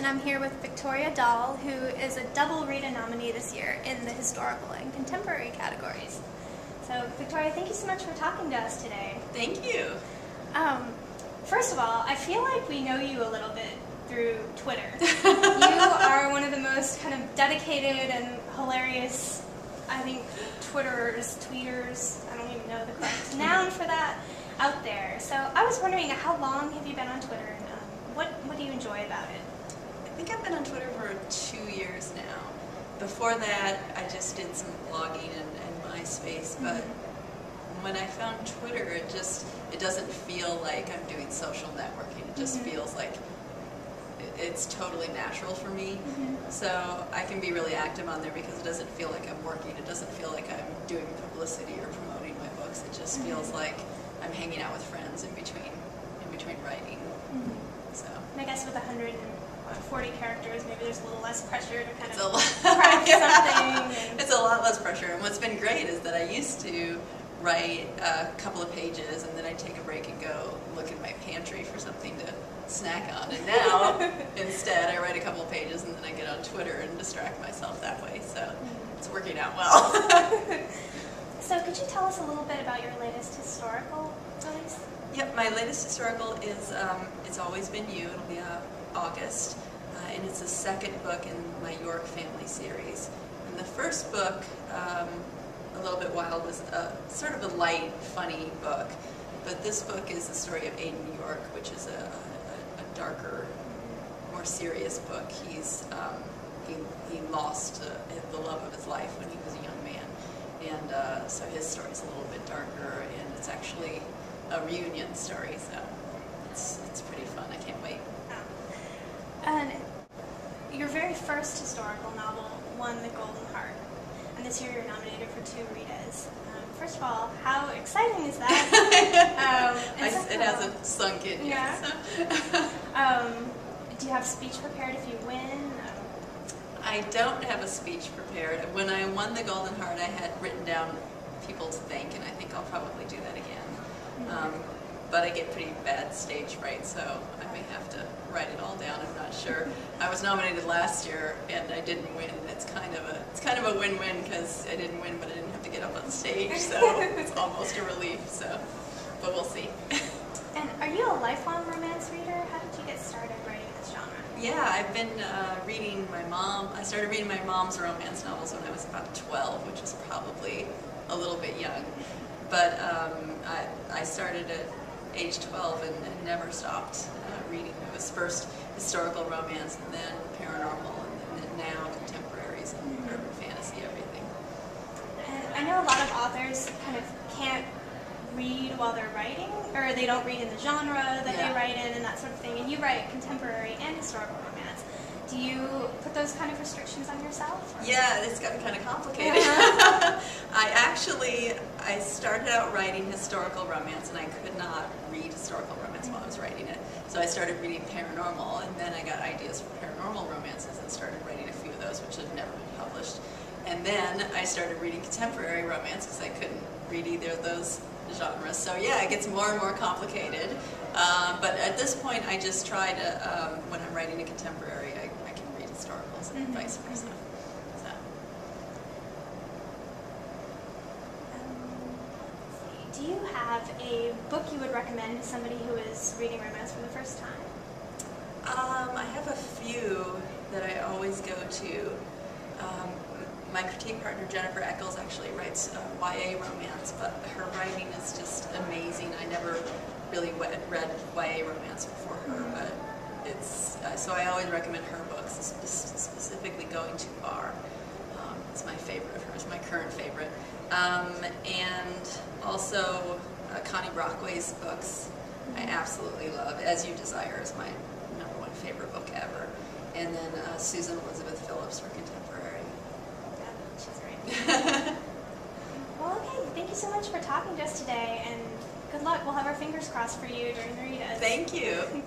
I'm here with Victoria Dahl, who is a Double-RITA nominee this year in the historical and contemporary categories. So, Victoria, thank you so much for talking to us today. Thank you. First of all, I feel like we know you a little bit through Twitter. You are one of the most kind of dedicated and hilarious, I think, tweeters, I don't even know the correct noun for that, out there. So I was wondering, how long have you been on Twitter, and what do you enjoy about it? I think I've been on Twitter for 2 years now. Before that, I just did some blogging and MySpace, but when I found Twitter, it doesn't feel like I'm doing social networking. It just feels like it's totally natural for me. So I can be really active on there because it doesn't feel like I'm working. It doesn't feel like I'm doing publicity or promoting my books. It just feels like I'm hanging out with friends in between writing. So. And I guess with 140 characters, maybe there's a little less pressure to kind of craft something. It's a lot less pressure. And what's been great is that I used to write a couple of pages and then I'd take a break and go look in my pantry for something to snack on. And now, instead, I write a couple of pages and then I get on Twitter and distract myself that way. So it's working out well. So could you tell us a little bit about your latest historical release? Yep, my latest historical is It's Always Been You. It'll be August. And it's the second book in my York family series. And the first book, A Little Bit Wild, was sort of a light, funny book. But this book is the story of Aiden York, which is a darker, more serious book. He lost the love of his life when he was a young man. And so his story's a little bit darker, and it's actually a reunion story, so it's pretty fun. I can't wait. And your very first historical novel won the Golden Heart, and this year you're nominated for 2 Ritas. First of all, how exciting is that? It hasn't sunk in yet. So. Do you have a speech prepared if you win? I don't have a speech prepared. When I won the Golden Heart, I had written down people to thank, and I think I'll probably do that again. But I get pretty bad stage fright, so I may have to write it all down. I'm not sure. I was nominated last year and I didn't win. It's kind of a win-win because I didn't win, but I didn't have to get up on stage, so it's almost a relief. So, but we'll see. And are you a lifelong romance reader? How did you get started writing this genre? Yeah, I've been reading my mom. I started reading my mom's romance novels when I was about 12, which is probably a little bit young. But I started at age 12 and never stopped reading. It was first historical romance, and then paranormal, and then now contemporaries and urban fantasy, everything. And I know a lot of authors kind of can't read while they're writing, or they don't read in the genre that they write in and that sort of thing. And you write contemporary and historical romance. Do you put those kind of restrictions on yourself? Or? Yeah, it's gotten kind of complicated. I started out writing historical romance, and I could not read historical romance while I was writing it. So I started reading paranormal, and then I got ideas for paranormal romances and started writing a few of those, which have never been published. And then I started reading contemporary romance because I couldn't read either of those genres. So yeah, it gets more and more complicated. But at this point, I just try to, when I'm writing a contemporary, I can read historicals and vice versa. So. Do you have a book you would recommend to somebody who is reading romance for the first time? I have a few that I always go to. My critique partner, Jennifer Eccles, actually writes YA romance, but her writing is just amazing. I never really read YA romance before her, but so I always recommend her books, specifically Going Too Far. It's my favorite of hers, my current favorite. And also Connie Brockway's books, I absolutely love. As You Desire is my #1 favorite book ever. And then Susan Elizabeth Phillips for contemporary. Yeah, she's great. Well, okay, thank you so much for talking to us today, and good luck. We'll have our fingers crossed for you during the Ritas. Thank you.